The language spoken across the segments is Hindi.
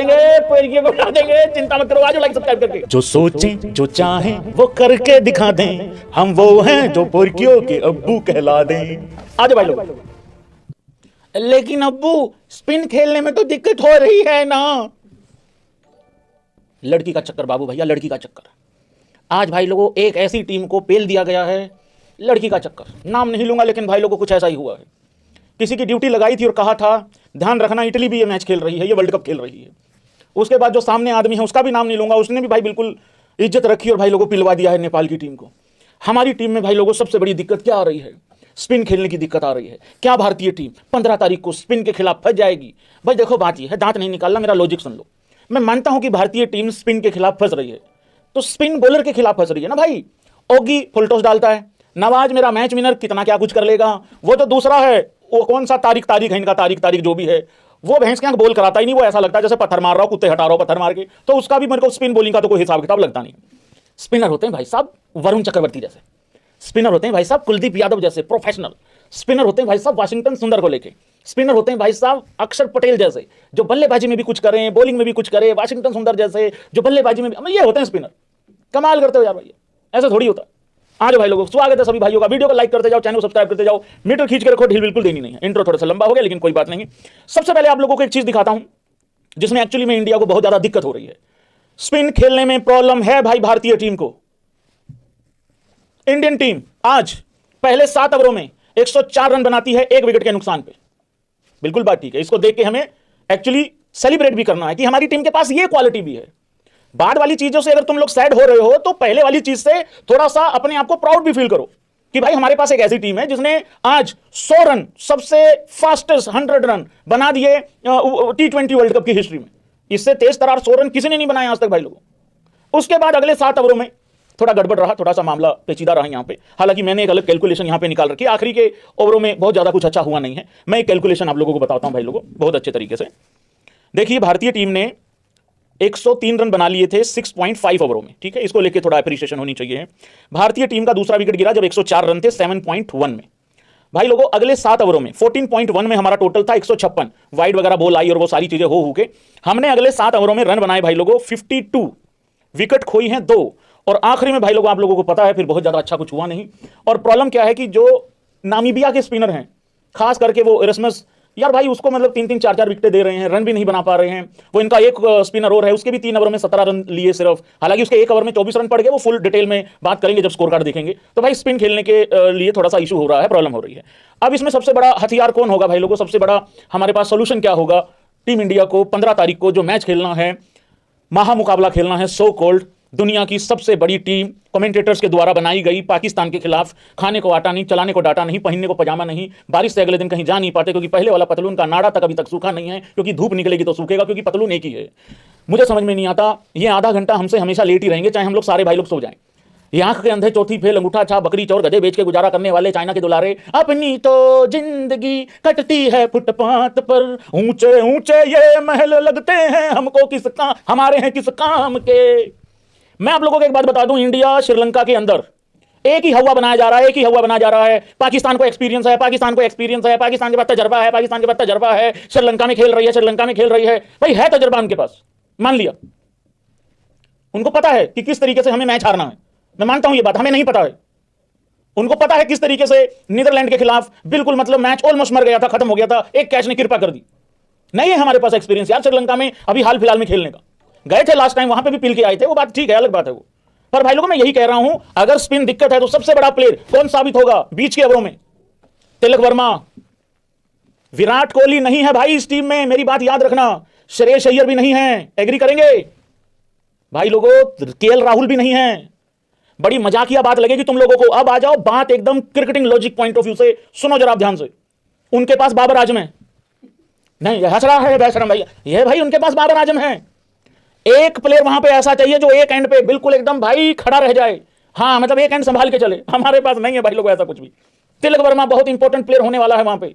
देंगे, पैरियों को उड़ा देंगे, चिंता मत करो, आज लाइक सब्सक्राइब करके। जो सोचें जो चाहें वो करके दिखा दें, हम वो हैं जो पैरियों के अब्बू कहला दें। आज भाई लोग, लेकिन अब्बू स्पिन खेलने में तो दिक्कत हो रही है ना। लड़की का चक्कर बाबू भैया, लड़की का चक्कर। आज भाई लोगों एक ऐसी टीम को पेल दिया गया है, लड़की का चक्कर। नाम नहीं लूंगा लेकिन भाई लोगों कुछ ऐसा ही हुआ है। किसी की ड्यूटी लगाई थी और कहा था ध्यान रखना इटली भी ये मैच खेल रही है, ये वर्ल्ड कप खेल रही है। उसके बाद जो सामने आदमी है उसका भी नाम नहीं लूंगा, उसने भी भाई बिल्कुल इज्जत रखी और भाई लोगों पिलवा दिया है नेपाल की टीम को। हमारी टीम में भाई लोगों सबसे बड़ी दिक्कत क्या आ रही है? स्पिन खेलने की दिक्कत आ रही है। क्या भारतीय टीम 15 तारीख को स्पिन के खिलाफ फंस जाएगी? भाई देखो बात यह है, दांत नहीं निकालना, मेरा लॉजिक सुन लो। मैं मानता हूं कि भारतीय टीम स्पिन के खिलाफ फंस रही है, तो स्पिन बॉलर के खिलाफ फंस रही है ना भाई। ओगी फुल टॉस डालता है, नवाज मेरा मैच विनर कितना क्या कुछ कर लेगा। वो तो दूसरा है, वो कौन सा तारीख है इनका, तारीख जो भी है, वो भैंस के बोल कराता ही नहीं। वो ऐसा लगता है जैसे पत्थर मार रहा हो, कुत्ते हटा रहा हो पत्थर मार के। तो उसका भी मेरे को स्पिन बॉलिंग का तो कोई हिसाब किताब लगता नहीं। स्पिनर होते हैं भाई साहब वरुण चक्रवर्ती जैसे, स्पिनर होते हैं भाई साहब कुलदीप यादव जैसे प्रोफेशनल, स्पिनर होते हैं भाई साहब वाशिंगटन सुंदर को लेके, स्पिनर होते हैं भाई साहब अक्षर पटेल जैसे जो बल्लेबाजी में भी कुछ करें, बॉलिंग में भी कुछ करें, वाशिंगटन सुंदर जैसे जो बल्लेबाजी में भी, ये होते हैं स्पिनर। कमाल करते हो यार भैया, ऐसा थोड़ी होता। आज भाई लोगों स्वागत है सभी भाइयों का, वीडियो को लाइक करते जाओ, चैनल को सब्सक्राइब करते जाओ। मीटर खींच के रखो, ढील बिल्कुल देनी नहीं है। इंट्रो थोड़ा सा लंबा हो गया लेकिन कोई बात नहीं। सबसे पहले आप लोगों को एक चीज दिखाता हूं जिसमें एक्चुअली में इंडिया को बहुत ज्यादा दिक्कत हो रही है। स्पिन खेलने में प्रॉब्लम है भाई भारतीय टीम को। इंडियन टीम आज पहले 7 ओवरों में 104 रन बनाती है 1 विकेट के नुकसान पे। बिल्कुल बात ठीक है, इसको देख के हमें एक्चुअली सेलिब्रेट भी करना है कि हमारी टीम के पास ये क्वालिटी भी है। बाद वाली चीजों से अगर तुम लोग सैड हो रहे हो तो पहले वाली चीज से थोड़ा सा अपने आप को प्राउड भी फील करो कि भाई हमारे पास एक ऐसी टीम है जिसने आज 100 रन, सबसे फास्टेस्ट 100 रन बना दिए T20 वर्ल्ड कप की हिस्ट्री में। इससे तेज तरार 100 रन किसी ने नहीं बनाया आज तक भाई लोगों। उसके बाद अगले 7 ओवरों में थोड़ा गड़बड़ रहा, थोड़ा सा मामला पेचीदा रहा यहां पे। हालांकि मैंने एक अलग कैलकुलेशन यहां पे निकाल रखी है। आखिरी के ओवरों में बहुत ज्यादा कुछ अच्छा हुआ नहीं है। मैं एक कैलकुलेशन आप लोगों को बताता हूं भाई लोगों बहुत अच्छे तरीके से। देखिए भारतीय टीम ने 103 रन बना लिए थे 6.5 ओवरों में, ठीक है। इसको लेके थोड़ा एप्रिसिएशन होनी चाहिए। भारतीय टीम का दूसरा विकेट गिरा जब 104 रन थे 7.1 में। भाई लोगों अगले 7 ओवरों में 14.1 में हमारा टोटल था 156, वाइड वगैरह बॉल आई और वो सारी चीजें हो के हमने अगले 7 ओवरों में रन बनाए भाई लोगों 52, विकेट खोई हैं 2। और आखिरी में भाई लोगों आप लोगों को पता है फिर बहुत ज्यादा अच्छा कुछ हुआ नहीं। और प्रॉब्लम क्या है कि जो नामीबिया के स्पिनर हैं, खास करके वो एरस्मस, यार भाई उसको मतलब 3-3 4-4 विकेटें दे रहे हैं, रन भी नहीं बना पा रहे हैं। वो इनका एक स्पिनर और है, उसके भी 3 ओवर में 17 रन लिए सिर्फ। हालांकि उसके 1 ओवर में 24 रन पड़ गए, वो फुल डिटेल में बात करेंगे जब स्कोर कार्ड देखेंगे। तो भाई स्पिन खेलने के लिए थोड़ा सा इशू हो रहा है, प्रॉब्लम हो रही है। अब इसमें सबसे बड़ा हथियार कौन होगा भाई लोगों, सबसे बड़ा हमारे पास सोल्यूशन क्या होगा? टीम इंडिया को 15 तारीख को जो मैच खेलना है, महामुकाबला खेलना है, सो कॉल्ड दुनिया की सबसे बड़ी टीम कमेंटेटर्स के द्वारा बनाई गई पाकिस्तान के खिलाफ। खाने को आटा नहीं, चलाने को डाटा नहीं, पहनने को पजामा नहीं, बारिश से अगले दिन कहीं जा नहीं पाते क्योंकि पहले वाला पतलून का नाड़ा तक अभी तक सूखा नहीं है, क्योंकि धूप निकलेगी तो सूखेगा, क्योंकि पतलून एक ही है। मुझे समझ में नहीं आता, ये आधा घंटा हमसे हमेशा लेट ही रहेंगे, चाहे हम लोग सारे भाई लोग सो जाएं। ये आंख के अंधे चौथी फेल अंगूठा छाप बकरी चौर गधे बेच के गुजारा करने वाले चाइना के दुलारे, अपनी तो जिंदगी कटती है फुटपाथ पर, ऊंचे ऊंचे ये महल लगते हैं हमको किस काम, हमारे हैं किस काम के। मैं आप लोगों को एक बात बता दूं, इंडिया श्रीलंका के अंदर एक ही हवा बनाया जा रहा है, एक ही हवा बनाया जा रहा है। पाकिस्तान को एक्सपीरियंस है, पाकिस्तान को एक्सपीरियंस है, पाकिस्तान के पास तजर्बा है, पाकिस्तान के पास तजर्बा है, श्रीलंका में खेल रही है, श्रीलंका में खेल रही है। भाई है तजर्बा उनके पास, मान लिया, उनको पता है कि किस तरीके से हमें मैच हारना है। मैं मानता हूं ये बात, हमें नहीं पता है। उनको पता है किस तरीके से नीदरलैंड के खिलाफ बिल्कुल मतलब मैच ऑलमोस्ट मर गया था, खत्म हो गया था, एक कैच ने कृपा कर दी। नहीं है हमारे पास एक्सपीरियंस यार श्रीलंका में अभी हाल फिलहाल में खेलने का। गए थे लास्ट टाइम, वहां पे भी पील के आए थे, वो बात ठीक है, अलग बात है वो। पर भाई लोगों मैं यही कह रहा हूं, अगर स्पिन दिक्कत है तो सबसे बड़ा प्लेयर कौन साबित होगा बीच के ओवरों में? तिलक वर्मा, विराट कोहली नहीं है भाई इस टीम में, मेरी बात याद रखना। श्रेयस अय्यर भी नहीं है, एग्री करेंगे भाई लोगों? केएल राहुल भी नहीं है। बड़ी मजाकिया बात लगेगी तुम लोगों को, अब आ जाओ बात एकदम cricketing logic point of view से सुनो जरा ध्यान से। उनके पास बाबर आजम है, नहीं हंस रहा है बेशरम भैया, ये भाई उनके पास बाबर आजम है। एक प्लेयर वहां पे ऐसा चाहिए जो एक एंड पे बिल्कुल एकदम भाई खड़ा रह जाए, हाँ मतलब एक एंड संभाल के चले। हमारे पास नहीं है भाई लोग ऐसा कुछ भी। तिलक वर्मा बहुत इंपॉर्टेंट प्लेयर होने वाला है वहां पे।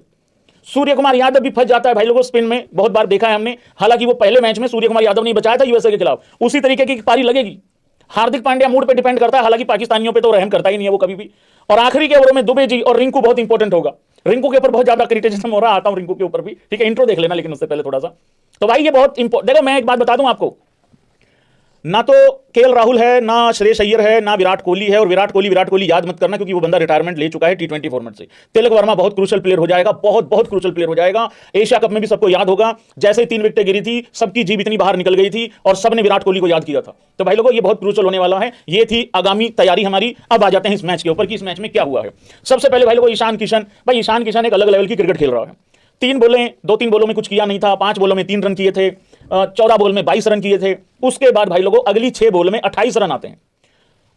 सूर्य कुमार यादव भी फंस जाता है भाई लोगों स्पिन में, बहुत बार देखा है हमने। हालांकि वो पहले मैच में सूर्य कुमार यादव ने बचाया था यूएसए के खिलाफ, उसी तरीके की पारी लगेगी। हार्दिक पांड्या मूड पे डिपेंड करता है, हालांकि पाकिस्तानियों पे तो रहम करता ही नहीं है वो कभी भी। और आखिरी के ओवरों में दुबे जी और रिंकू बहुत इंपॉर्टेंट होगा। रिंकू के ऊपर बहुत ज्यादा क्रिटिसिज्म हो रहा, आता हूं रिंकू के ऊपर भी, ठीक है। इंट्रो देख लेना लेकिन उससे पहले थोड़ा सा तो भाई ये बहुत इंपॉर्टेंट, देखो मैं एक बात बता दूं आपको, ना तो केएल राहुल है, ना श्रेयस अय्यर है, ना विराट कोहली है। और विराट कोहली याद मत करना, क्योंकि वो बंदा रिटायरमेंट ले चुका है टी20 फॉर्मेट से। तिलक वर्मा बहुत क्रूशियल प्लेयर हो जाएगा, बहुत बहुत क्रूशियल प्लेयर हो जाएगा। एशिया कप में भी सबको याद होगा, जैसे ही 3 विकेटें गिरी थी सबकी जीभ इतनी बाहर निकल गई थी और सबने विराट कोहली को याद किया था। तो भाई लोगों, ये बहुत क्रूशियल होने वाला है। ये थी आगामी तैयारी हमारी। अब आ जाते हैं इस मैच के ऊपर कि इस मैच में क्या हुआ है। सबसे पहले भाई लोगों, ईशान किशन। भाई ईशान किशन एक अलग लेवल की क्रिकेट खेल रहा है। 2-3 बॉलों में कुछ किया नहीं था, 5 बॉलों में 3 रन किए थे, 14 बॉल में 22 रन किए थे। उसके बाद भाई लोगों अगली 6 बॉल में 28 रन आते हैं।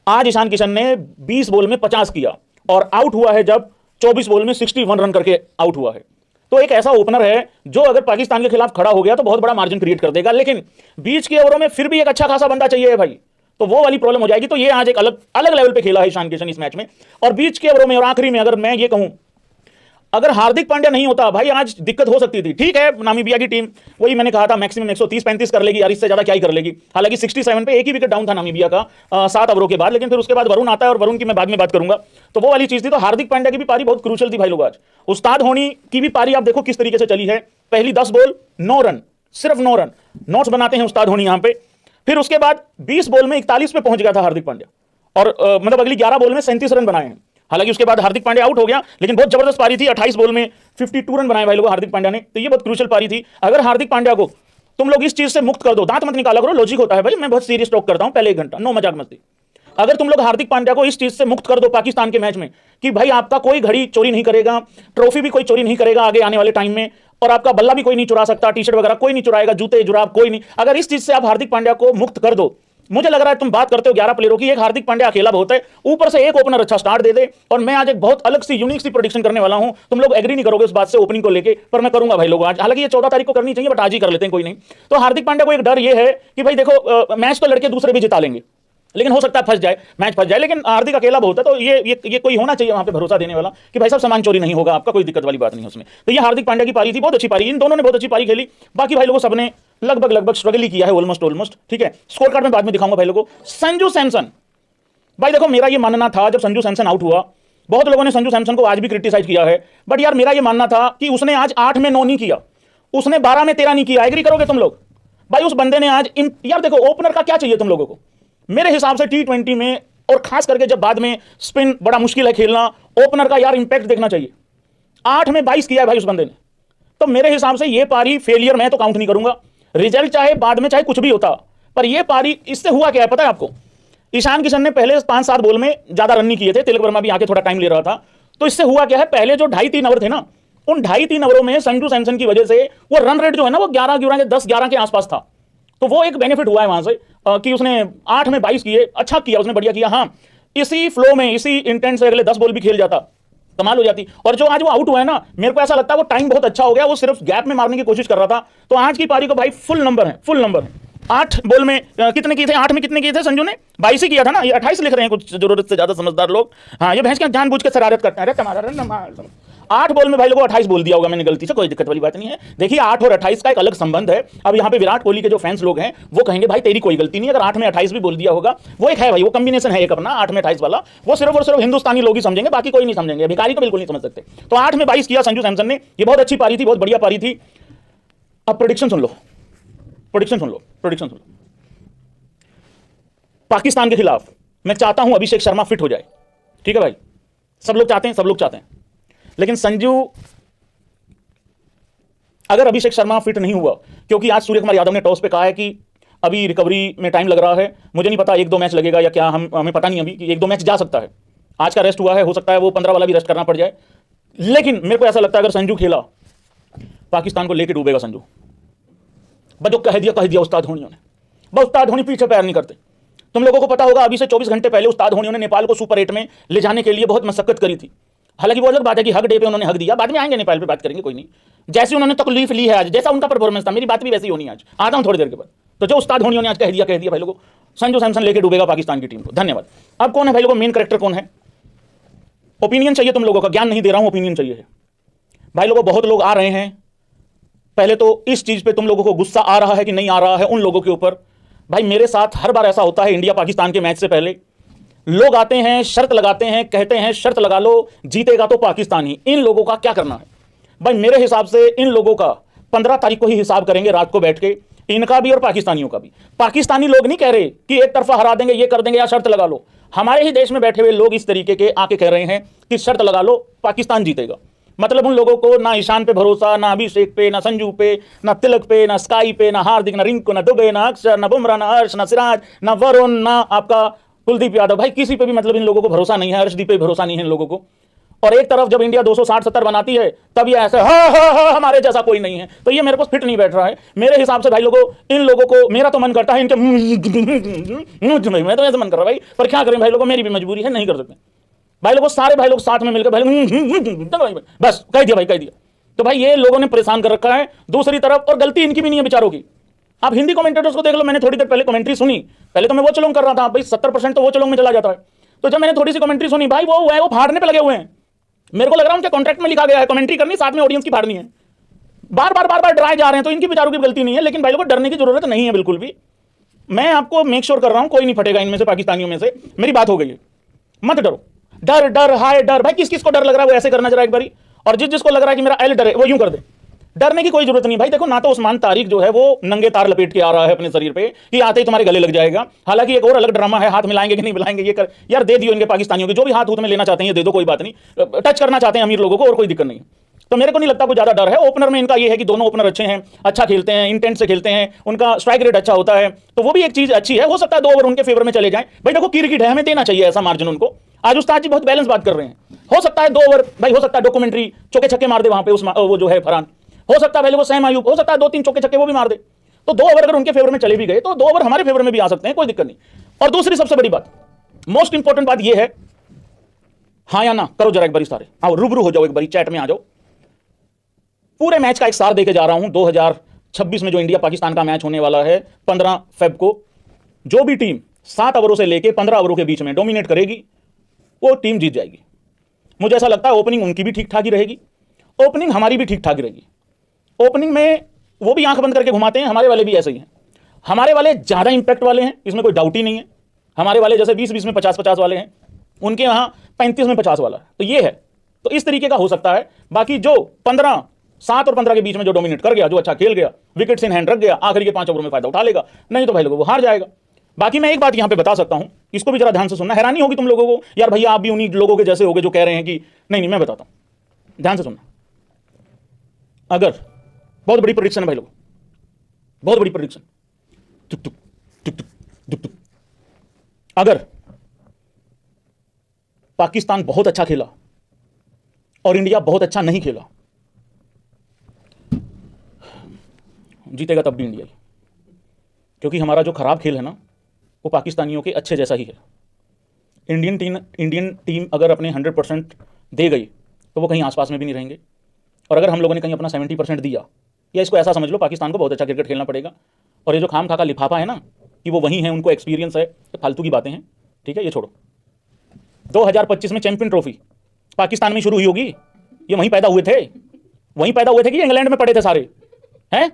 आज ईशान किशन ने 20 बॉल में 50 किया और आउट हुआ है जब 24 बॉल में 61 रन करके आउट हुआ है। तो एक ऐसा ओपनर है जो अगर पाकिस्तान के खिलाफ खड़ा हो गया तो बहुत बड़ा मार्जिन क्रिएट कर देगा, लेकिन बीच के ओवरों में फिर भी एक अच्छा खासा बंदा चाहिए भाई, तो वो वाली प्रॉब्लम हो जाएगी। तो ये आज एक अलग अलग लेवल पे खेला है ईशान किशन इस मैच में। और बीच के ओवरों में और आखिरी में अगर मैं ये कहूं, अगर हार्दिक पांड्या नहीं होता भाई आज दिक्कत हो सकती थी। ठीक है, नामीबिया की टीम वही मैंने कहा था मैक्सिमम 130-135 कर लेगी यार, इससे ज्यादा क्या ही कर लेगी। हालांकि 67 पे एक ही विकेट डाउन था नामीबिया का 7 ओवरों के बाद, लेकिन फिर उसके बाद वरुण आता है और वरुण की मैं बाद में बात करूंगा। तो वो वाली चीज थी। तो हार्दिक पांड्या की भी पारी बहुत क्रूशियल थी भाई लोग आज। उस्ताद होनी की भी पारी आप देखो किस तरीके से चली है। पहली 10 बॉल 9 रन, सिर्फ 9 रन, नोट्स बनाते हैं उस्ताद होनी यहां पे। फिर उसके बाद 20 बॉल में 41 पे पहुंच गया था हार्दिक पांड्या और मतलब अगली 11 बॉल में 37 रन बनाए हैं। हालांकि उसके बाद हार्दिक पांड्या आउट हो गया, लेकिन बहुत जबरदस्त पारी थी। 28 बॉल में 52 रन बनाए भाई लोगों हार्दिक पांड्या ने। तो ये बहुत क्रूशियल पारी थी। अगर हार्दिक पांड्या को तुम लोग इस चीज से मुक्त कर दो, दांत मत निकाला करो, लॉजिक होता है भाई, मैं बहुत सीरियस टॉक करता हूं पहले 1 घंटा, नो मजाक मस्ती। अगर तुम लोग हार्दिक पांड्या को इस चीज से मुक्त कर दो पाकिस्तान के मैच में कि भाई आपका कोई घड़ी चोरी नहीं करेगा, ट्रॉफी भी कोई चोरी नहीं करेगा आगे आने वाले टाइम में, और आपका बल्ला भी कोई नहीं चुरा सकता, टी शर्ट वगैरह कोई नहीं चुराएगा, जूते जुराब कोई नहीं, अगर इस चीज से आप हार्दिक पांड्या को मुक्त कर दो, मुझे लग रहा है तुम बात करते हो 11 प्लेयरों की, एक हार्दिक पांड्या अकेला बहुत है, ऊपर से एक ओपनर अच्छा स्टार्ट दे दे। और मैं आज एक बहुत अलग सी यूनिक सी प्रेडिक्शन करने वाला हूं। तुम लोग एग्री नहीं करोगे इस बात से ओपनिंग को लेके, पर मैं करूंगा भाई लोग आज। हालांकि ये 14 तारीख को करनी चाहिए, बट आज ही कर लेते हैं, कोई नहीं। तो हार्दिक पांड्या को एक डर ये है कि भाई देखो मैच तो लड़के दूसरे भी जिता लेंगे, लेकिन हो सकता है फंस जाए, मैच फंस जाए, लेकिन हार्दिक अकेला बहुत है। तो ये कोई होना चाहिए वहां पे भरोसा देने वाला कि भाई साहब सामान चोरी नहीं होगा आपका, कोई दिक्कत वाली बात नहीं है उसमें। तो ये हार्दिक पांड्या की पारी थी, बहुत अच्छी पारी, इन दोनों ने बहुत अच्छी पारी खेली। बाकी भाई लोगों सबने लगभग स्ट्रगल ही किया है, ऑलमोस्ट। ठीक है, स्कोर कार्ड में बाद में दिखाऊंगा भाई लोगों। संजू सैमसन, भाई देखो मेरा ये मानना था जब संजू सैमसन आउट हुआ, बहुत लोगों ने संजू सैमसन को आज भी क्रिटिसाइज किया है, बट यार मेरा ये मानना था कि उसने आज 8 में 9 नहीं किया, उसने 12 में 13 नहीं किया। एग्री करोगे तुम लोग? भाई उस बंदे ने आज यार देखो ओपनर का क्या चाहिए तुम लोगों को, मेरे हिसाब से टी20 में, और खास करके जब बाद में स्पिन बड़ा मुश्किल है खेलना, ओपनर का यार इंपैक्ट देखना चाहिए। 8 में 22 किया है भाई उस बंदे ने। तो मेरे हिसाब से ये पारी फेलियर मैं तो काउंट नहीं करूंगा। रिजल्ट चाहे बाद में चाहे कुछ भी होता, पर ये पारी इससे हुआ क्या है पता है आपको? ईशान किशन ने पहले 5-7 बॉल में ज्यादा रन नहीं किए थे, तिलक वर्मा भी आके थोड़ा टाइम ले रहा था। तो इससे हुआ क्या है, पहले जो 2.5-3 ओवर थे ना, उन 2.5-3 ओवरों में संजू सैमसन की वजह से वो रन रेट जो है ना वो 10-11 के आसपास था। तो वो एक बेनिफिट हुआ है वहां से कि उसने 8 में 22 किए, अच्छा किया उसने, बढ़िया किया। हाँ, इसी फ्लो में, इसी इंटेंट से अगले 10 बॉल भी खेल जाता, कमाल हो जाती। और जो आज वो आउट हुआ है ना, मेरे को ऐसा लगता है वो टाइम बहुत अच्छा हो गया, वो सिर्फ गैप में मारने की कोशिश कर रहा था। तो आज की पारी को भाई फुल नंबर है। 8 बॉल में कितने किए थे? 8 में कितने किए थे संजू ने? 22 ही किया था ना, ये 28 लिख रहे हैं कुछ जरूरत से ज्यादा समझदार लोग। हाँ, ये भैंस क्या जानबूझ के शरारत करते हैं, अरे तुम्हारा रन 8 बॉल में भाई लोगों 28 बोल दिया होगा मैंने गलती से, कोई दिक्कत वाली बात नहीं है। देखिए 8 और 28 का एक अलग संबंध है। अब यहाँ पे विराट कोहली के जो फैंस लोग हैं वो कहेंगे भाई तेरी कोई गलती नहीं, अगर 8 में 28 भी बोल दिया होगा, वो एक है भाई, वो कॉम्बिनेशन है एक अपना 8 में 28 वाला, वो सिर्फ और सिर्फ हिंदुस्तानी लोग ही समझेंगे, बाकी कोई नहीं समझेंगे, भिखारी तो बिल्कुल नहीं समझ सकते। तो 8 में 22 किया संजू सैमसन ने, ये बहुत अच्छी पारी थी, बहुत बढ़िया पारी थी। अब प्रेडिक्शन सुन लो। पाकिस्तान के खिलाफ मैं चाहता हूं अभिषेक शर्मा फिट हो जाए, ठीक है भाई, सब लोग चाहते हैं, लेकिन संजू, अगर अभिषेक शर्मा फिट नहीं हुआ, क्योंकि आज सूर्य कुमार यादव ने टॉस पे कहा है कि अभी रिकवरी में टाइम लग रहा है, मुझे नहीं पता 1-2 मैच लगेगा या क्या, हमें पता नहीं अभी कि 1-2 मैच जा सकता है। आज का रेस्ट हुआ है, हो सकता है वो 15 वाला भी रेस्ट करना पड़ जाए, लेकिन मेरे को ऐसा लगता है अगर संजू खेला पाकिस्तान को लेके डूबेगा संजू। बस जो कह दिया उस्ताद धोनी ने, बस उस्ताद धोनी पीछे पैर नहीं करते। तुम लोगों को पता होगा अभी से 24 घंटे पहले उस्ताद धोनी ने नेपाल को सुपर 8 में ले जाने के लिए बहुत मशक्कत करी थी। हालांकि वो अलग बात है कि हक डे पे उन्होंने हक दिया, बाद में आएंगे नेपाल पे बात करेंगे, कोई नहीं। जैसे उन्होंने तकलीफ ली है आज, जैसा उनका परफॉर्मेंस था, मेरी बात भी वैसी होनी आज, आता हूं थोड़ी देर के बाद। तो जो उस्ताद धोनी ने आज कह दिया भाई लोगों, संजू सैमसन लेके डूबेगा पाकिस्तान की टीम को। धन्यवाद। अब कौन है भाई लोगों मेन कैरेक्टर कौन है? ओपिनियन चाहिए तुम लोगों का, ज्ञान नहीं दे रहा हूं, ओपिनियन चाहिए है भाई लोगों। बहुत लोग आ रहे हैं, पहले तो इस चीज पे तुम लोगों को गुस्सा आ रहा है कि नहीं आ रहा है उन लोगों के ऊपर। भाई मेरे साथ हर बार ऐसा होता है, इंडिया पाकिस्तान के मैच से पहले लोग आते हैं, शर्त लगाते हैं, कहते हैं शर्त लगा लो, जीतेगा तो पाकिस्तान ही। इन लोगों का क्या करना है भाई? मेरे हिसाब से इन लोगों का 15 तारीख को ही हिसाब करेंगे रात को बैठ के, इनका भी और पाकिस्तानियों का भी। पाकिस्तानी लोग नहीं कह रहे कि एक तरफा हरा देंगे, ये कर देंगे या शर्त लगा लो। हमारे ही देश में बैठे हुए लोग इस तरीके के आके कह रहे हैं कि शर्त लगा लो पाकिस्तान जीतेगा। मतलब उन लोगों को ना ईशान पे भरोसा, ना अभिषेक पे, ना संजू पे, ना तिलक पे, ना स्काई पे, ना हार्दिक, ना रिंकू, ना दुबे, ना अक्षर, ना बुमराह, ना हर्ष, ना सिराज, ना वरुण, ना आपका कुलदीप यादव। भाई किसी पे भी मतलब इन लोगों को भरोसा नहीं है, हर्षदीप पे भरोसा नहीं है इन लोगों को। और एक तरफ जब इंडिया 260-70 बनाती है तब ये ऐसे हा हमारे जैसा कोई नहीं है, तो ये मेरे को फिट नहीं बैठ रहा है। मेरे हिसाब से भाई लोगों, इन लोगों को, मेरा तो मन करता है इनके मैं तो ऐसे मन कर रहा है भाई, पर क्या करें भाई लोगों, मेरी भी मजबूरी है, नहीं कर सकते भाई लोगों। सारे भाई लोग साथ में मिलकर भाई बस कह दिया भाई, कह दिया। तो भाई ये लोगों ने परेशान कर रखा है। दूसरी तरफ, और गलती इनकी भी नहीं है बेचारों की। आप हिंदी कमेंटेटर्स को देख लो, मैंने थोड़ी देर पहले कमेंट्री सुनी। पहले तो मैं वो चलोंग कर रहा था भाई, 70% तो वो चलोंग में चला जाता है। तो जब मैंने थोड़ी सी कमेंट्री सुनी, भाई वो फाड़ने पे लगे हुए हैं। मेरे को लग रहा है उनके कॉन्ट्रैक्ट में लिखा गया है कमेंट्री करनी, साथ में ऑडियंस की फाड़नी है। बार बार डराए जा रहे हैं, तो इनकी बेचारों की गलती नहीं है, लेकिन भाई लोगों को डरने की जरूरत नहीं है बिल्कुल भी। मैं आपको मेक श्योर कर रहा हूं कोई नहीं फटेगा इनमें से, पाकिस्तानियों में से। मेरी बात हो गई है, मत डरो। डर डर हाय डर, भाई किस किस को डर लग रहा है वो ऐसे करना जरा एक बारी। और जिसको लग रहा है कि मेरा एल डर है वो यूं कर दे। डरने की कोई जरूरत नहीं भाई। देखो ना तो उस्मान तारिक जो है वो नंगे तार लपेट के आ रहा है अपने शरीर पे कि आते ही तुम्हारे गले लग जाएगा। हालांकि एक और अलग ड्रामा है, हाथ मिलाएंगे कि नहीं मिलाएंगे ये कर, यार दे दियो इनके पाकिस्तानियों के, जो भी हाथ में लेना चाहते हैं दे दो, कोई बात नहीं। टच करना चाहते हैं अमीर लोगों को और कोई दिक्कत नहीं। तो मेरे को नहीं लगता कोई ज्यादा डर है। ओपनर में इनका ये है कि दोनों ओपनर अच्छे हैं, अच्छा खेलते हैं, इंटेंट से खेलते हैं, उनका स्ट्राइक रेट अच्छा होता है, तो वो भी एक चीज अच्छी है। हो सकता है 2 ओवर उनके फेवर में चले जाए। भाई देखो क्रिकेट है, हमें देना चाहिए ऐसा मार्जिन उनको। आज उस्ताद जी बहुत बैलेंस बात कर रहे हैं। हो सकता है 2 ओवर भाई, हो सकता है डॉक्यूमेंट्री चौके छक्के मार दे वहां पे वो जो है फरहान, हो सकता है भाई वो सैम आयूब, हो सकता है 2-3 चौके छक्के वो भी मार दे। तो 2 ओवर अगर उनके फेवर में चले भी गए तो 2 ओवर हमारे फेवर में भी आ सकते हैं, कोई दिक्कत नहीं। और दूसरी सबसे बड़ी बात, मोस्ट इंपॉर्टेंट बात यह है, हाँ या ना करो जरा एक बारी, सारे आओ रूबरू हो जाओ, एक बारी चैट में आ जाओ। पूरे मैच का एक सार देके जा रहा हूं। 2026 में जो इंडिया पाकिस्तान का मैच होने वाला है 15 फेब को, जो भी टीम 7 ओवरों से लेके 15 ओवरों के बीच में डोमिनेट करेगी वो टीम जीत जाएगी। मुझे ऐसा लगता है ओपनिंग उनकी भी ठीक ठाक ही रहेगी, ओपनिंग हमारी भी ठीक ठाक ही रहेगी। ओपनिंग में वो भी आंख बंद करके घुमाते हैं, हमारे वाले भी ऐसे ही हैं। हमारे वाले ज्यादा इंपैक्ट वाले हैं, इसमें कोई डाउट ही नहीं है। हमारे वाले जैसे 20-20 में 50-50 वाले हैं, उनके यहां 35 में 50 वाला है। तो ये है, तो इस तरीके का हो सकता है। बाकी जो 7 और 15 के बीच में जो डोमिनेट कर गया, जो अच्छा खेल गया, विकेट्स इन हैंड रख गया, आखिरी के 5 ओवर में फायदा उठा लेगा, नहीं तो भाई लोगों वो हार जाएगा। बाकी मैं एक बात यहां पे बता सकता हूं, इसको भी जरा ध्यान से सुनना। हैरानी होगी तुम लोगों को, यार भैया आप भी उन्हीं लोगों के जैसे होगे जो कह रहे हैं कि नहीं मैं बताता हूं, ध्यान से सुनना। अगर बहुत बड़ी प्रेडिक्शन है भाई लोग, बहुत बड़ी प्रेडिक्शन, टुक टुक टुक टुक टुक टुक। अगर पाकिस्तान बहुत अच्छा खेला और इंडिया बहुत अच्छा नहीं खेला, जीतेगा तब भी इंडिया ही, क्योंकि हमारा जो खराब खेल है ना वो पाकिस्तानियों के अच्छे जैसा ही है। इंडियन टीम अगर अपने 100% दे गई तो वो कहीं आसपास में भी नहीं रहेंगे। और अगर हम लोगों ने कहीं अपना 70% दिया, या इसको ऐसा समझ लो पाकिस्तान को बहुत अच्छा क्रिकेट खेलना पड़ेगा। और ये जो खाम खा का लिफाफा है ना कि वो वही है, उनको एक्सपीरियंस है, तो फालतू की बातें हैं, ठीक है, ये छोड़ो। 2025 में चैंपियन ट्रॉफी पाकिस्तान में शुरू हुई होगी, ये वहीं पैदा हुए थे, वहीं पैदा हुए थे कि इंग्लैंड में पड़े थे सारे हैं।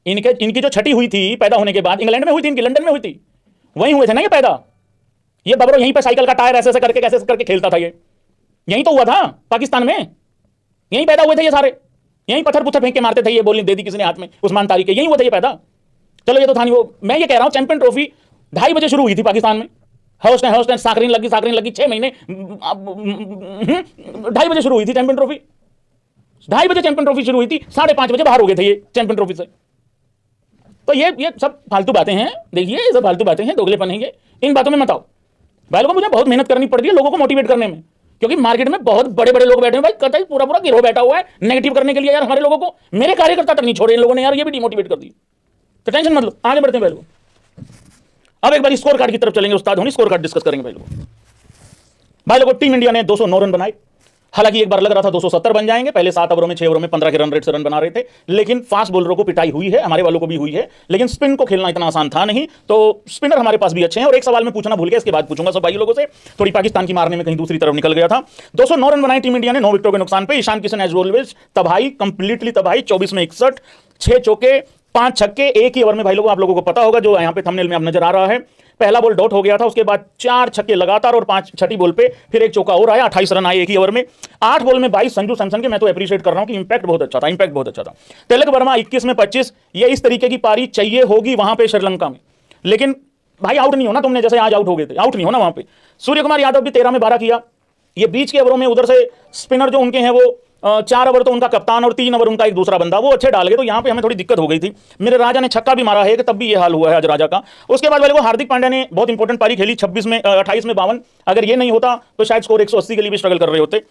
इनकी जो छठी हुई थी पैदा होने के बाद, इंग्लैंड में हुई थी, इनकी लंदन में हुई थी, वहीं हुए थे ना ये पैदा। ये बबरो यहीं पे साइकिल का टायर ऐसे ऐसे करके कैसे करके खेलता था, ये यहीं तो हुआ था पाकिस्तान में, यहीं पैदा हुए थे ये सारे, यहीं पत्थर पुत्थर फेंक के मारते थे, ये बॉल दे दी किसी ने हाथ में उस्मान तारिक के, यहीं हुए थे ये पैदा। चलो ये तो था नहीं वो, मैं ये कह रहा हूं चैंपियन ट्रॉफी 2:30 बजे शुरू हुई थी पाकिस्तान में, हौस्ट साकरीन लगी 6 महीने, 2:30 बजे शुरू हुई थी चैंपियन ट्रॉफी, 2:30 बजे चैंपियन ट्रॉफी शुरू हुई थी, 5:30 बजे बाहर हो गए थे ये चैंपियन ट्रॉफी से। तो ये सब फालतू बातें हैं, देखिए ये सब फालतू बातें हैं, दोगलेपन है ये, इन बातों में मत आओ भाई लोगों। मुझे बहुत मेहनत करनी पड़ती है लोगों को मोटिवेट करने में, क्योंकि मार्केट में बहुत बड़े बड़े लोग बैठे हैं भाई, कतई पूरा गिरोह बैठा हुआ है नेगेटिव करने के लिए यार हमारे लोगों को। मेरे कार्यकर्ता तक नहीं छोड़े इन लोगों ने यार, ये भी डिमोटिवेट कर दी। तो टेंशन मत लो, आगे बढ़ते हैं भाई लोग। अब एक बार स्कोर कार्ड की तरफ चलेंगे, उस्ताद होनी स्कोर कार्ड डिस्कस करेंगे भाई लोग। भाई लोगों टीम इंडिया ने 209 रन बनाए, हालांकि एक बार लग रहा था 270 बन जाएंगे, पहले 7 ओवरों में 6 ओवरों में 15 के रन रेट से रन बना रहे थे, लेकिन फास्ट बॉलरों को पिटाई हुई है, हमारे वालों को भी हुई है, लेकिन स्पिन को खेलना इतना आसान था नहीं, तो स्पिनर हमारे पास भी अच्छे हैं। और एक सवाल मैं पूछना भूल गया, इसके बाद पूछूंगा सब भाई लोगों से, थोड़ी पाकिस्तान की मारने में कहीं दूसरी तरफ निकल गया था। 209 रन बनाए टीम इंडिया ने 9 विकेटों के नुकसान पे। ईशान किशन एज ऑलवेज तबाही, कंप्लीटली तबाही, 24 में 61, 6 चौके, 5 छक्के एक ही ओवर में भाई लोगों, आप लोगों को पता होगा जो यहां पे थंबनेल में अब नजर आ रहा है। पहला बॉल डॉट हो गया था, उसके बाद 4 छक्के लगातार और 5 छठी बॉल पे फिर एक चौका और आया, 28 रन आए एक ही ओवर में। 8 बॉल में 22 संजू सैमसन के, मैं तो एप्रिशिएट कर रहा हूं कि इंपैक्ट बहुत अच्छा था, इंपैक्ट बहुत अच्छा था। तिलक वर्मा 21 में 25, ये इस तरीके की पारी चाहिए होगी वहां पे श्रीलंका में, लेकिन भाई आउट नहीं होना तुमने, जैसे आज आउट हो गए थे, आउट नहीं होना वहां पे। सूर्य कुमार यादव भी 13 में 12 किया। ये बीच के ओवरों में उधर से स्पिनर जो उनके हैं वो 4 ओवर तो उनका कप्तान और 3 ओवर उनका एक दूसरा बंदा, वो अच्छे डाल गए, तो यहां पे हमें थोड़ी दिक्कत हो गई थी। मेरे राजा ने छक्का भी मारा है कि तब भी ये हाल हुआ है आज राजा का। उसके बाद वाले को हार्दिक पांड्या ने बहुत इंपॉर्टेंट पारी खेली, 28 में 52, अगर ये नहीं होता तो शायद स्कोर 180 के लिए भी स्ट्रगल कर रहे होते।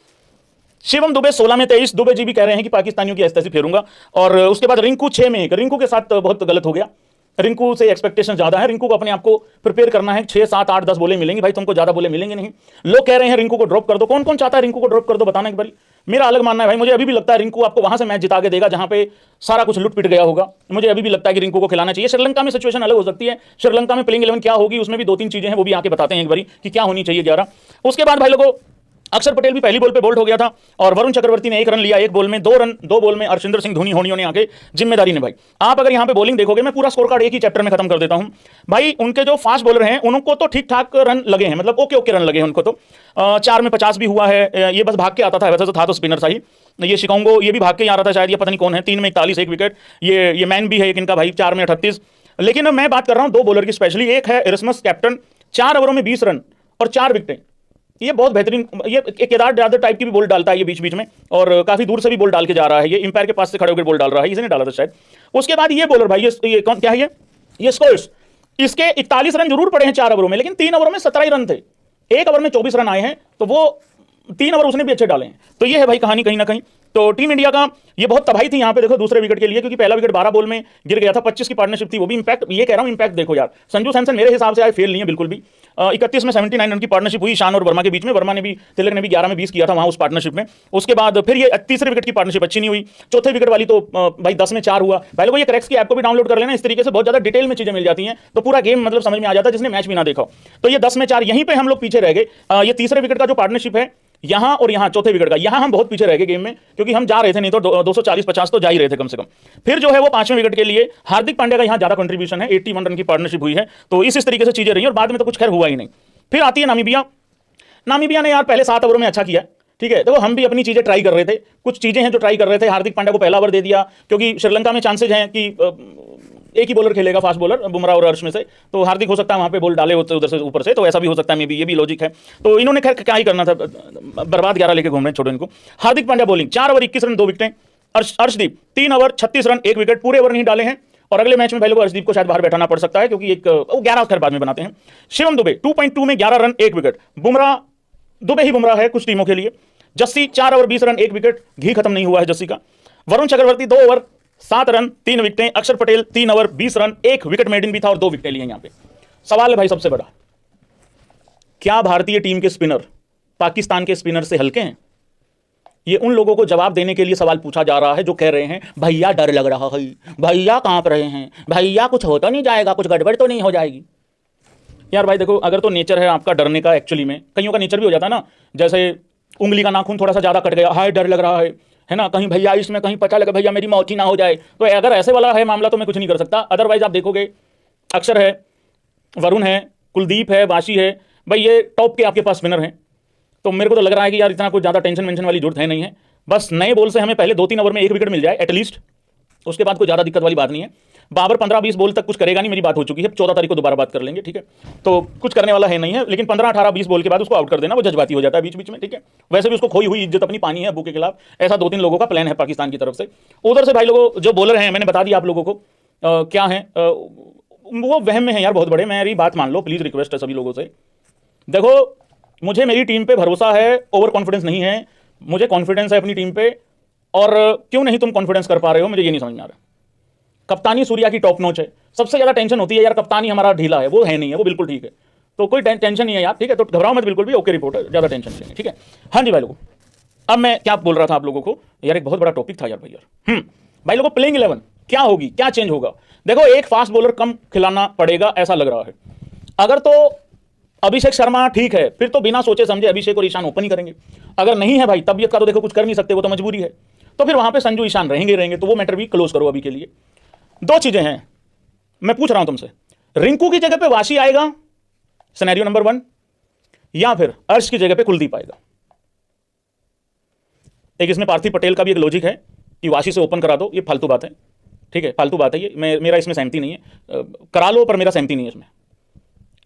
शिवम दुबे 16 में 23, दुबे जी भी कह रहे हैं कि पाकिस्तानियों की ऐसी फेरूंगा। और उसके बाद रिंकू 6 में 1, रिंकू के साथ बहुत गलत हो गया। रिंकू से एक्सपेक्टेशन ज्यादा है, रिंकू को अपने आप को प्रिपेयर करना है, 6, 7, 8, 10 बोले मिलेंगे भाई, तुमको ज्यादा बोले मिलेंगे नहीं। लोग कह रहे हैं रिंकू को ड्रॉप कर दो, कौन कौन चाहता है रिंकू को ड्रॉप कर दो, बताना एक बारी। मेरा अलग मानना है भाई, मुझे अभी भी लगता है रिंकू आपको वहां से मैच जिता के देगा जहां पे सारा कुछ लुट पिट गया होगा। मुझे अभी भी लगता है कि रिंकू को खिलाना चाहिए। श्रीलंका में सिचुएशन अलग हो सकती है, श्रीलंका में प्लेइंग 11 क्या होगी उसमें भी 2-3 चीजें हैं, वो भी आके बताते हैं एक बारी कि क्या होनी चाहिए 11। उसके बाद भाई लोगों अक्षर पटेल भी पहली बॉल पे बोल्ड हो गया था और वरुण चक्रवर्ती ने 1 रन लिया, 1 बॉल में 2 रन, 2 बॉल में अर्शविंदर सिंह धोनी ने आके जिम्मेदारी निभाई। आप अगर यहां पे बॉलिंग देखोगे, मैं पूरा स्कोर कार्ड एक ही चैप्टर में खत्म कर देता हूं भाई। उनके जो फास्ट बॉलर हैं उनको तो ठीक ठाक रन लगे हैं, मतलब ओके रन लगे हैं उनको तो। 4 में 50 भी हुआ है, ये बस भाग के आता था, वैसे तो था तो स्पिनर सा ही। ये शिकागो ये भी भाग के आ रहा था शायद, ये पता नहीं कौन है। 3 में 41, 1 विकेट, ये मैन भी है एक इनका भाई, 4 में 38। लेकिन मैं बात कर रहा हूं 2 बॉलर की स्पेशली, एक है एरिस्मस कैप्टन, 4 ओवरों में 20 रन और 4 विकेटें। ये बहुत बेहतरीन, ये केदार जाधव टाइप की भी बॉल डालता है ये बीच बीच में, और काफी दूर से भी बॉल डाल के जा रहा है, ये अंपायर के पास से खड़े होकर बॉल डाल रहा है, इसने डाला था शायद। उसके बाद ये बॉलर भाई, ये कौन क्या है, ये स्कोर्स, इसके 41 रन जरूर पड़े हैं 4 ओवरों में, लेकिन 3 ओवरों में 17 रन थे, 1 ओवर में 24 रन आए हैं, तो वो 3 ओवर उसने भी अच्छे डाले हैं। तो ये है भाई कहानी कहीं ना कहीं। तो टीम इंडिया का ये बहुत तबाही थी यहाँ पे, देखो दूसरे विकेट के लिए, क्योंकि पहला विकेट 12 बॉल में गिर गया था, 25 की पार्टनरशिप थी, वो भी इंपैक्ट, ये कह रहा हूँ इंपैक्ट देखो यार। संजू सैमसन मेरे हिसाब से आज फेल नहीं है बिल्कुल भी। 31 में 79 रन की पार्टनरशिप हुई ईशान और वर्मा के बीच में, वर्मा ने भी, तिलक ने भी 11 में 20 किया था वहां उस पार्टनरशिप में। उसके बाद फिर ये तीसरे विकेट की पार्टनरशिप अच्छी नहीं हुई, चौथे विकेट वाली तो भाई 10 में 4 हुआ। पहले को ये क्रैक्स की ऐप को भी डाउनलोड कर लेना, इस तरीके से बहुत ज्यादा डिटेल में चीजें मिल जाती हैं, तो पूरा गेम मतलब समझ में आ जाता है जिसने मैच भी ना देखा। तो ये 10 में 4 यहीं पे हम लोग पीछे रह गए। ये तीसरे विकेट का जो पार्टनरशिप है यहां और यहां, चौथे विकेट का, यहां हम बहुत पीछे रह गए गेम में, क्योंकि हम जा रहे थे, नहीं तो 240-50 तो जा ही रहे थे कम से कम। फिर जो है वो 5वें विकेट के लिए हार्दिक पांड्या का यहां ज्यादा कंट्रीब्यूशन है, 81 रन की पार्टनरशिप हुई है, तो इस तरीके से चीजें रही और बाद में तो कुछ खैर हुआ ही नहीं। फिर आती है नामीबिया। नामीबिया ने यार पहले 7 ओवरों में अच्छा किया, ठीक है। देखो हम भी अपनी चीजें ट्राई कर रहे थे, कुछ चीजें हैं जो ट्राई कर रहे थे। हार्दिक पांड्या को पहला ओवर दे दिया, क्योंकि श्रीलंका में चांसेज हैं कि एक ही बॉलर खेलेगा फास्ट बॉलर बुमराह और हर्ष में से, तो हार्दिक हो सकता है वहां पे बॉल डाले होते उधर से ऊपर से, तो ऐसा भी हो सकता है, मे बी ये भी लॉजिक है। तो इन्होंने खैर क्या ही करना था, बर्बाद 11 लेके घूम रहे, छोड़ो इनको। Hardik Pandya bowling, 4 over 21 run 2 विकेटें। अर्शदीप 3 ओवर 36 रन 1 विकेट, पूरे ओवर नहीं डाले हैं, और अगले मैच में पहले को अर्शदीप को शायद बाहर बैठाना पड़ सकता है, क्योंकि एक 11 खैर बाद में बनाते हैं। शिवम दुबे 2.2 में 11 रन 1 विकेट, बुमराह, दुबे ही बुमराह है कुछ टीमों के लिए। जस्सी 4 ओवर 20 रन 1 विकेट, घी खत्म नहीं हुआ है जस्सी का। Varun Chakravarthy 2 over 7 run 3 विकेटें। अक्षर पटेल 3 ओवर 20 रन 1 विकेट मेडिन भी था और 2 विकेटें लिए। यहां पे सवाल है भाई सबसे बड़ा, क्या भारतीय टीम के स्पिनर पाकिस्तान के स्पिनर से हल्के हैं? ये उन लोगों को जवाब देने के लिए सवाल पूछा जा रहा है जो कह रहे हैं भैया डर लग रहा है, भैया कांप रहे हैं, भैया कुछ होता नहीं जाएगा, कुछ गड़बड़ तो नहीं हो जाएगी। यार भाई देखो, अगर तो नेचर है आपका डरने का, एक्चुअली में कईयों का नेचर भी हो जाता है ना, जैसे उंगली का नाखून थोड़ा सा ज्यादा कट गया, हाय डर लग रहा है ना, कहीं भैया इसमें कहीं पता लगे भैया मेरी मौत ही ना हो जाए, तो अगर ऐसे वाला है मामला तो मैं कुछ नहीं कर सकता। अदरवाइज आप देखोगे अक्षर है, वरुण है, कुलदीप है, वाशी है, भाई ये टॉप के आपके पास स्पिनर हैं। तो मेरे को तो लग रहा है कि यार इतना कुछ ज़्यादा टेंशन वेंशन वाली जरूरत है नहीं है, बस नए बॉल से हमें पहले 2-3 ओवर में 1 विकेट मिल जाए एटलीस्ट, उसके बाद कोई ज़्यादा दिक्कत वाली बात नहीं है। बाबर 15-20 बॉल तक कुछ करेगा नहीं, मेरी बात हो चुकी है, 14 तारीख को दोबारा बात कर लेंगे, ठीक है। तो कुछ करने वाला है नहीं है, लेकिन 15-18-20 बॉल के बाद उसको आउट कर देना, वो जज्बाती हो जाता है बीच बीच में, ठीक है। वैसे भी उसको खोई हुई इज्जत अपनी पानी है अबू के खिलाफ, ऐसा 2-3 लोगों का प्लान है पाकिस्तान की तरफ से। उधर से भाई लोगों जो बॉलर हैं, मैंने बता दिया आप लोगों को क्या है, वो वहम में है यार बहुत बड़े। मेरी बात मान लो प्लीज, रिक्वेस्ट है सभी लोगों से। देखो मुझे मेरी टीम पे भरोसा है, ओवर कॉन्फिडेंस नहीं है, मुझे कॉन्फिडेंस है अपनी टीम पे। और क्यों नहीं तुम कॉन्फिडेंस कर पा रहे हो, मुझे ये नहीं समझ में आ रहा। कप्तानी सूर्या की टॉप नॉच है, सबसे ज्यादा टेंशन होती है यार कप्तानी हमारा ढीला है, वो है नहीं है, वो बिल्कुल ठीक है, तो कोई टेंशन नहीं है यार, ठीक है। तो घबराओ मत बिल्कुल भी, ओके रिपोर्ट है, ज्यादा टेंशन नहीं है, ठीक है। हाँ जी भाई लोगों, अब मैं क्या बोल रहा था आप लोगों को यार, एक बहुत बड़ा टॉपिक था यार भाई यार। भाई लोगों प्लेइंग 11 क्या होगी, क्या चेंज होगा? देखो एक फास्ट बॉलर कम खिलाना पड़ेगा ऐसा लग रहा है। अगर तो अभिषेक शर्मा ठीक है, फिर तो बिना सोचे समझे अभिषेक और ईशान ओपन ही करेंगे। अगर नहीं है भाई, तबियत का तो देखो कुछ कर नहीं सकते, वो तो मजबूरी है, तो फिर वहां पे संजू ईशान रहेंगे, तो वो मैटर भी क्लोज करो अभी के लिए। दो चीजें हैं, मैं पूछ रहा हूं तुमसे, रिंकू की जगह पे वाशी आएगा, सिनेरियो नंबर 1, या फिर अर्श की जगह पे कुलदीप आएगा। एक इसमें पार्थिव पटेल का भी एक लॉजिक है कि वाशी से ओपन करा दो, ये फालतू बात है, ठीक है, फालतू बात है ये, मेरा इसमें सहमति नहीं है, करा लो, पर मेरा सहमति नहीं है इसमें,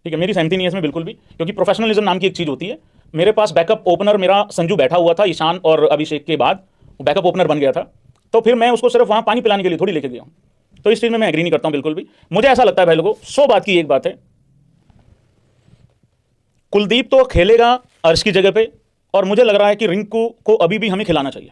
ठीक है, मेरी सहमति नहीं है इसमें बिल्कुल भी, क्योंकि प्रोफेशनलिज्म नाम की एक चीज होती है। मेरे पास बैकअप ओपनर मेरा संजू बैठा हुआ था ईशान और अभिषेक के बाद, वो बैकअप ओपनर बन गया था, तो फिर मैं उसको सिर्फ वहां पानी पिलाने के लिए थोड़ी लेके गया हूं। तो इस चीज में मैं एग्री नहीं करता हूं बिल्कुल भी। मुझे ऐसा लगता है भाई लोगों, 100 बात की एक बात है, कुलदीप तो खेलेगा अर्श की जगह पे, और मुझे लग रहा है कि रिंकू को अभी भी हमें खिलाना चाहिए।